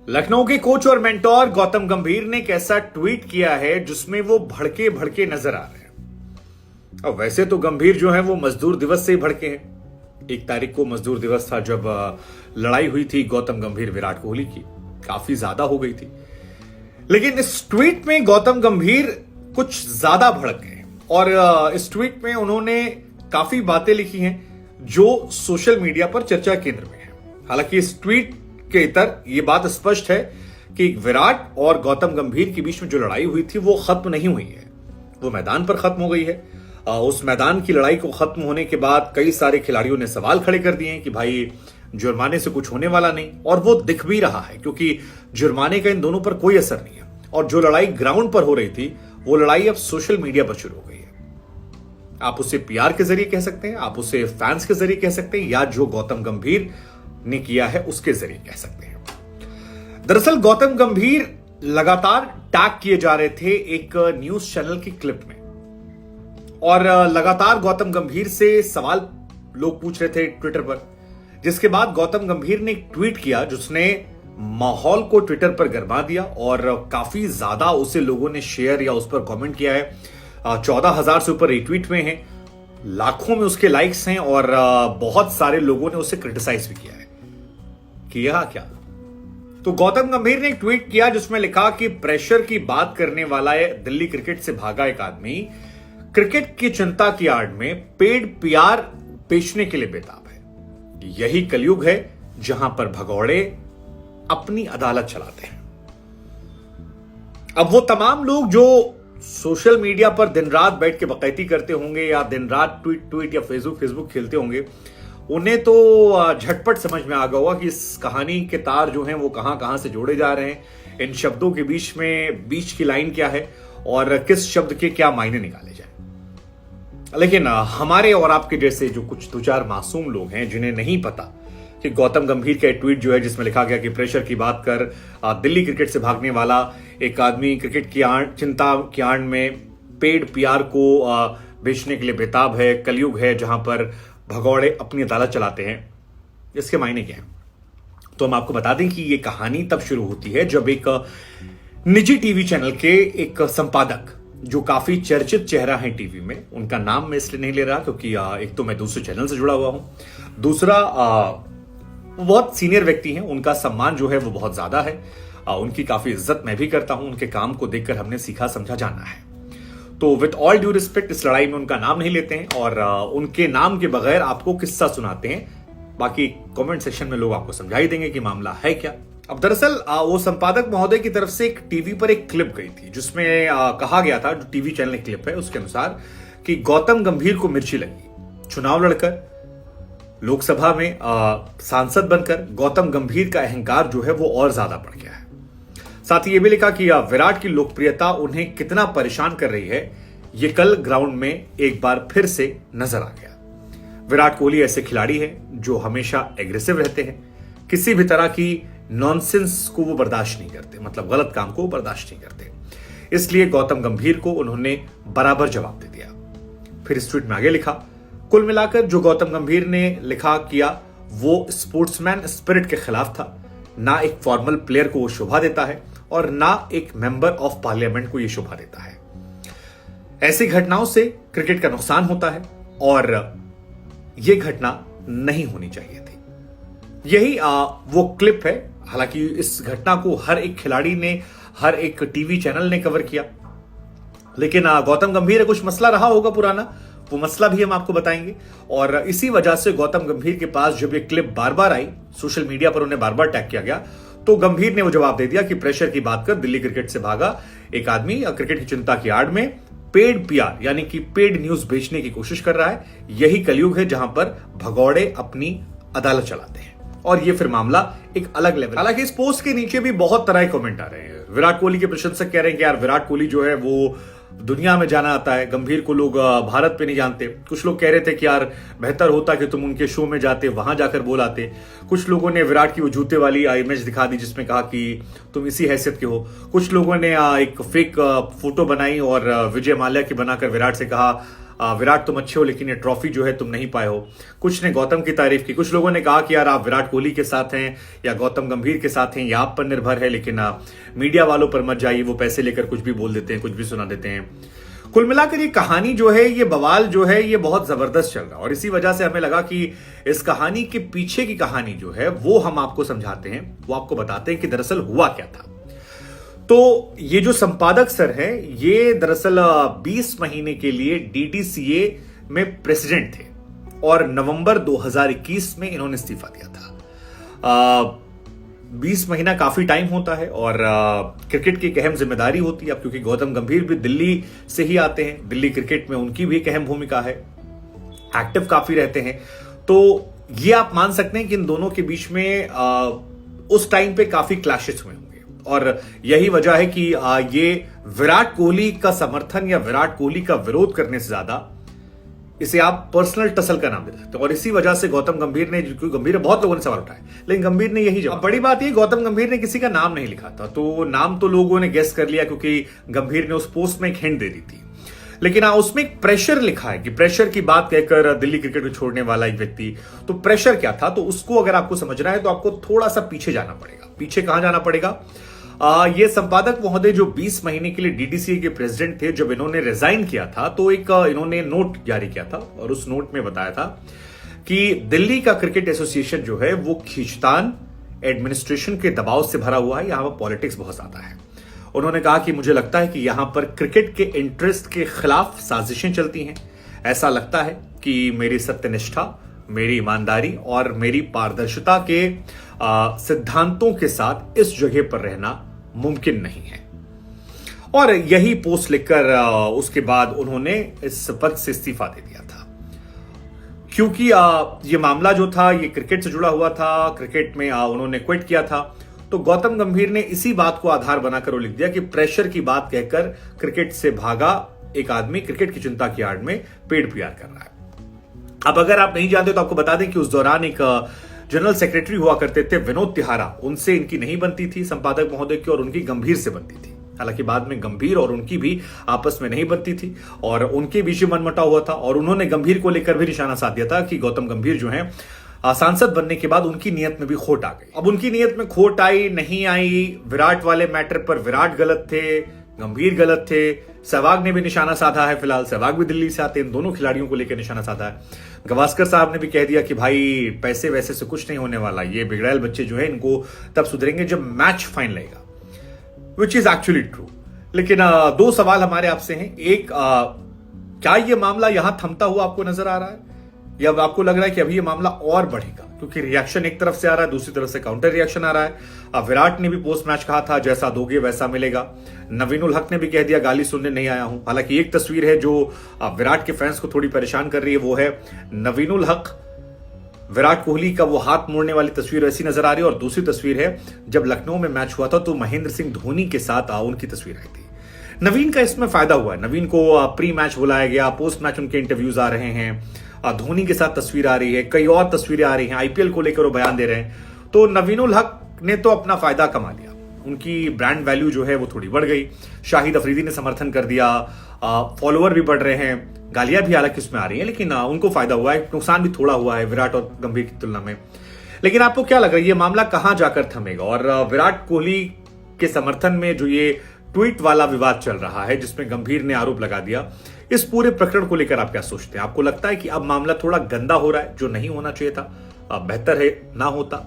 लखनऊ के कोच और मेंटोर गौतम गंभीर ने एक ऐसा ट्वीट किया है जिसमें वो भड़के भड़के नजर आ रहे हैं। और वैसे तो गंभीर जो है वो मजदूर दिवस से ही भड़के हैं। 1 तारीख को मजदूर दिवस था जब लड़ाई हुई थी गौतम गंभीर विराट कोहली की, काफी ज्यादा हो गई थी। लेकिन इस ट्वीट में गौतम गंभीर कुछ ज्यादा भड़क गए और इस ट्वीट में उन्होंने काफी बातें लिखी हैं जो सोशल मीडिया पर चर्चा केंद्र में है। हालांकि इस ट्वीट के इतर ये बात स्पष्ट है कि विराट और गौतम गंभीर के बीच में जो लड़ाई हुई थी वो खत्म नहीं हुई है, वो मैदान पर खत्म हो गई है। उस मैदान की लड़ाई को खत्म होने के बाद कई सारे खिलाड़ियों ने सवाल खड़े कर दिए हैं कि भाई जुर्माने से कुछ होने वाला नहीं, और वो दिख भी रहा है क्योंकि जुर्माने का इन दोनों पर कोई असर नहीं है। और जो लड़ाई ग्राउंड पर हो रही थी वो लड़ाई अब सोशल मीडिया पर शुरू हो गई है। आप उसे पीआर के जरिए कह सकते हैं, आप उसे फैंस के जरिए कह सकते हैं, या जो गौतम गंभीर ने किया है उसके जरिए कह सकते हैं। दरअसल गौतम गंभीर लगातार टैग किए जा रहे थे एक न्यूज चैनल की क्लिप में, और लगातार गौतम गंभीर से सवाल लोग पूछ रहे थे ट्विटर पर। जिसके बाद गौतम गंभीर ने एक ट्वीट किया जिसने माहौल को ट्विटर पर गरमा दिया और काफी ज्यादा उसे लोगों ने शेयर या उस पर कमेंट किया है। 14,000 से ऊपर रिट्वीट में है, लाखों में उसके लाइक्स हैं और बहुत सारे लोगों ने उसे क्रिटिसाइज भी किया है। किया क्या? तो गौतम गंभीर ने एक ट्वीट किया जिसमें लिखा कि प्रेशर की बात करने वाला है दिल्ली क्रिकेट से भागा एक आदमी, क्रिकेट की चिंता की आड़ में पेड पीआर बेचने के लिए बेताब है। यही कलयुग है जहां पर भगौड़े अपनी अदालत चलाते हैं। अब वो तमाम लोग जो सोशल मीडिया पर दिन रात बैठ के बकैती करते होंगे या दिन रात ट्वीट या फेसबुक खेलते होंगे, उन्हें तो झटपट समझ में आ गया होगा कि इस कहानी के तार जो हैं वो कहां कहां से जोड़े जा रहे हैं, इन शब्दों के बीच की लाइन क्या है और किस शब्द के क्या मायने निकाले जाए। लेकिन हमारे और आपके जैसे जो कुछ 2-4 मासूम लोग हैं जिन्हें नहीं पता कि गौतम गंभीर का ट्वीट जो है जिसमें लिखा गया कि प्रेशर की बात कर दिल्ली क्रिकेट से भागने वाला एक आदमी क्रिकेट की चिंता की आड़ में पेड पीआर को बेचने के लिए बेताब है, कलयुग है जहां पर भगौड़े अपनी अदालत चलाते हैं, इसके मायने क्या हैं? तो हम आपको बता दें कि ये कहानी तब शुरू होती है जब एक निजी टीवी चैनल के एक संपादक जो काफी चर्चित चेहरा है टीवी में, उनका नाम मैं इसलिए नहीं ले रहा क्योंकि एक तो मैं दूसरे चैनल से जुड़ा हुआ हूं, दूसरा वो बहुत सीनियर व्यक्ति हैं, उनका सम्मान जो है वो बहुत ज्यादा है, उनकी काफी इज्जत मैं भी करता हूं, उनके काम को देखकर हमने सीखा समझा जाना है। तो विद ऑल ड्यू रिस्पेक्ट इस लड़ाई में उनका नाम नहीं लेते हैं और उनके नाम के बगैर आपको किस्सा सुनाते हैं। बाकी कमेंट सेक्शन में लोग आपको समझा ही देंगे कि मामला है क्या। अब दरअसल वो संपादक महोदय की तरफ से एक टीवी पर एक क्लिप गई थी जिसमें कहा गया था, जो टीवी चैनल क्लिप है उसके अनुसार, कि गौतम गंभीर को मिर्ची लगी, चुनाव लड़कर लोकसभा में सांसद बनकर गौतम गंभीर का अहंकार जो है वो और ज्यादा बढ़ गया है। साथ ही यह भी लिखा कि विराट की लोकप्रियता उन्हें कितना परेशान कर रही है, यह कल ग्राउंड में एक बार फिर से नजर आ गया। विराट कोहली ऐसे खिलाड़ी हैं जो हमेशा एग्रेसिव रहते हैं, किसी भी तरह की नॉनसेंस को वो बर्दाश्त नहीं करते, मतलब गलत काम को बर्दाश्त नहीं करते। इसलिए गौतम गंभीर को उन्होंने बराबर जवाब दे दिया। फिर इस ट्वीट में आगे लिखा, कुल मिलाकर जो गौतम गंभीर ने लिखा किया वो स्पोर्ट्समैन स्पिरिट के खिलाफ था। ना एक फॉर्मल प्लेयर को वो शोभा देता है और ना एक मेंबर ऑफ पार्लियामेंट को ये शोभा देता है। ऐसी घटनाओं से क्रिकेट का नुकसान होता है और यह घटना नहीं होनी चाहिए थी। यही वो क्लिप है। हालांकि इस घटना को हर एक खिलाड़ी ने, हर एक टीवी चैनल ने कवर किया, लेकिन गौतम गंभीर कुछ मसला रहा होगा पुराना, वो मसला भी हम आपको बताएंगे। और इसी वजह से गौतम गंभीर के पास जब ये क्लिप बार बार आई, सोशल मीडिया पर उन्हें बार बार टैग किया गया, तो गंभीर ने वो जवाब दे दिया कि प्रेशर की बात कर दिल्ली क्रिकेट से भागा एक आदमी क्रिकेट की चिंता की आड़ में पेड पीआर यानी कि पेड न्यूज बेचने की कोशिश कर रहा है। यही कलयुग है जहां पर भगौड़े अपनी अदालत चलाते हैं। और ये फिर मामला एक अलग लेवल। हालांकि इस पोस्ट के नीचे भी बहुत तरह के कमेंट आ रहे हैं। विराट कोहली के प्रशंसक कह रहे हैं कि यार विराट कोहली जो है वो दुनिया में जाना आता है, गंभीर को लोग भारत पे नहीं जानते। कुछ लोग कह रहे थे कि यार बेहतर होता कि तुम उनके शो में जाते, वहां जाकर बोल आते। कुछ लोगों ने विराट की वो जूते वाली इमेज दिखा दी जिसमें कहा कि तुम इसी हैसियत के हो। कुछ लोगों ने एक फेक फोटो बनाई और विजय माल्या की बनाकर विराट से कहा विराट तुम अच्छे हो लेकिन ये ट्रॉफी जो है तुम नहीं पाए हो। कुछ ने गौतम की तारीफ की, कुछ लोगों ने कहा कि यार आप विराट कोहली के साथ हैं या गौतम गंभीर के साथ हैं, या आप पर निर्भर है, लेकिन मीडिया वालों पर मत जाइए, वो पैसे लेकर कुछ भी बोल देते हैं, कुछ भी सुना देते हैं। कुल मिलाकर ये कहानी जो है, ये बवाल जो है, ये बहुत जबरदस्त चल रहा है और इसी वजह से हमें लगा कि इस कहानी के पीछे की कहानी जो है वो हम आपको समझाते हैं, वो आपको बताते हैं कि दरअसल हुआ क्या था। तो ये जो संपादक सर हैं, ये दरअसल 20 महीने के लिए डीडीसीए में प्रेसिडेंट थे और नवंबर 2021 में इन्होंने इस्तीफा दिया था। 20 महीना काफी टाइम होता है और क्रिकेट की एक अहम जिम्मेदारी होती है, अब क्योंकि गौतम गंभीर भी दिल्ली से ही आते हैं, दिल्ली क्रिकेट में उनकी भी एक अहम भूमिका है, एक्टिव काफी रहते हैं। तो ये आप मान सकते हैं कि इन दोनों के बीच में उस टाइम पे काफी क्लैशेस हुए होंगे और यही वजह है कि ये विराट कोहली का समर्थन या विराट कोहली का विरोध करने से ज्यादा इसे आप पर्सनल टसल का नाम दे सकते हो। और इसी वजह से गौतम गंभीर ने, क्योंकि गंभीर बहुत लोगों ने सवाल उठाए, लेकिन गंभीर ने यही जवाब। बड़ी बात ये, गौतम गंभीर ने किसी का नाम नहीं लिखा था, तो नाम तो लोगों ने गेस कर लिया क्योंकि गंभीर ने उस पोस्ट में एक हिंट दे दी थी। लेकिन उसमें एक प्रेशर लिखा है कि प्रेशर की बात कहकर दिल्ली क्रिकेट को छोड़ने वाला एक व्यक्ति, तो प्रेशर क्या था, तो उसको अगर आपको समझना है तो आपको थोड़ा सा पीछे जाना पड़ेगा। पीछे कहां जाना पड़ेगा? ये संपादक महोदय जो 20 महीने के लिए डीडीसीए के प्रेसिडेंट थे, जब इन्होंने रिजाइन किया था तो एक इन्होंने नोट जारी किया था और उस नोट में बताया था कि दिल्ली का क्रिकेट एसोसिएशन जो है वो खींचतान, एडमिनिस्ट्रेशन के दबाव से भरा हुआ है, यहां पर पॉलिटिक्स बहुत ज्यादा है। उन्होंने कहा कि मुझे लगता है कि यहां पर क्रिकेट के इंटरेस्ट के खिलाफ साजिशें चलती हैं। ऐसा लगता है कि मेरी सत्यनिष्ठा, मेरी ईमानदारी और मेरी पारदर्शिता के सिद्धांतों के साथ इस जगह पर रहना मुमकिन नहीं है। और यही पोस्ट लिखकर उसके बाद उन्होंने इस पद से इस्तीफा दे दिया था, क्योंकि ये मामला जो था ये क्रिकेट से जुड़ा हुआ था, क्रिकेट में उन्होंने क्विट किया था। तो गौतम गंभीर ने इसी बात को आधार बनाकर वो लिख दिया कि प्रेशर की बात कहकर क्रिकेट से भागा एक आदमी क्रिकेट की चिंता की आड़ में पेड़ प्यार कर रहा है। अब अगर आप नहीं जानते तो आपको बता दें कि उस दौरान एक जनरल सेक्रेटरी हुआ करते थे विनोद तिहारा, उनसे इनकी नहीं बनती थी संपादक महोदय की, और उनकी गंभीर से बनती थी। हालांकि बाद में गंभीर और उनकी भी आपस में नहीं बनती थी और उनके बीच में मनमुटाव हुआ था और उन्होंने गंभीर को लेकर भी निशाना साध दिया था कि गौतम गंभीर जो है सांसद बनने के बाद उनकी नियत में भी खोट आ गई। अब उनकी नियत में खोट आई नहीं आई, विराट वाले मैटर पर विराट गलत थे, गंभीर गलत थे, सहवाग ने भी निशाना साधा है, फिलहाल सहवाग भी दिल्ली से आते हैं, इन दोनों खिलाड़ियों को लेकर निशाना साधा है। गवास्कर साहब ने भी कह दिया कि भाई पैसे वैसे से कुछ नहीं होने वाला, ये बिगड़ैल बच्चे जो है इनको तब सुधरेंगे जब मैच फाइन लगेगा, विच इज एक्चुअली ट्रू। लेकिन दो सवाल हमारे आपसे हैं। एक, क्या ये मामला यहां थमता हुआ आपको नजर आ रहा है या आपको लग रहा है कि अभी ये मामला और बढ़ेगा? क्योंकि रिएक्शन एक तरफ से आ रहा है, दूसरी तरफ से काउंटर रिएक्शन आ रहा है। विराट ने भी पोस्ट मैच कहा था जैसा दोगे वैसा मिलेगा। नवीनुल हक ने भी कह दिया गाली सुनने नहीं आया हूं। हालांकि एक तस्वीर है जो विराट के फैंस को थोड़ी परेशान कर रही है, वो है नवीनुल हक विराट कोहली का वो हाथ मोड़ने वाली तस्वीर ऐसी नजर आ रही है, और दूसरी तस्वीर है जब लखनऊ में मैच हुआ था तो महेंद्र सिंह धोनी के साथ उनकी तस्वीर आई थी। नवीन का इसमें फायदा हुआ है, नवीन को प्री मैच बुलाया गया, पोस्ट मैच उनके इंटरव्यूज आ रहे हैं, धोनी के साथ तस्वीर आ रही है, कई और तस्वीरें आ रही हैं, आईपीएल को लेकर वो बयान दे रहे हैं। तो नवीनुल हक ने तो अपना फायदा कमा लिया, उनकी ब्रांड वैल्यू जो है वो थोड़ी बढ़ गई। शाहिद अफरीदी ने समर्थन कर दिया, फॉलोअर भी बढ़ रहे हैं, गालियां भी हालांकि उसमें आ रही हैं, लेकिन उनको फायदा हुआ है, नुकसान भी थोड़ा हुआ है विराट और गंभीर की तुलना में। लेकिन आपको क्या लग रहा है ये मामला कहां जाकर थमेगा? और विराट कोहली के समर्थन में जो ये ट्वीट वाला विवाद चल रहा है जिसमें गंभीर ने आरोप लगा दिया, इस पूरे प्रकरण को लेकर आप क्या सोचते हैं? आपको लगता है कि अब मामला थोड़ा गंदा हो रहा है, जो नहीं होना चाहिए था, बेहतर है ना होता?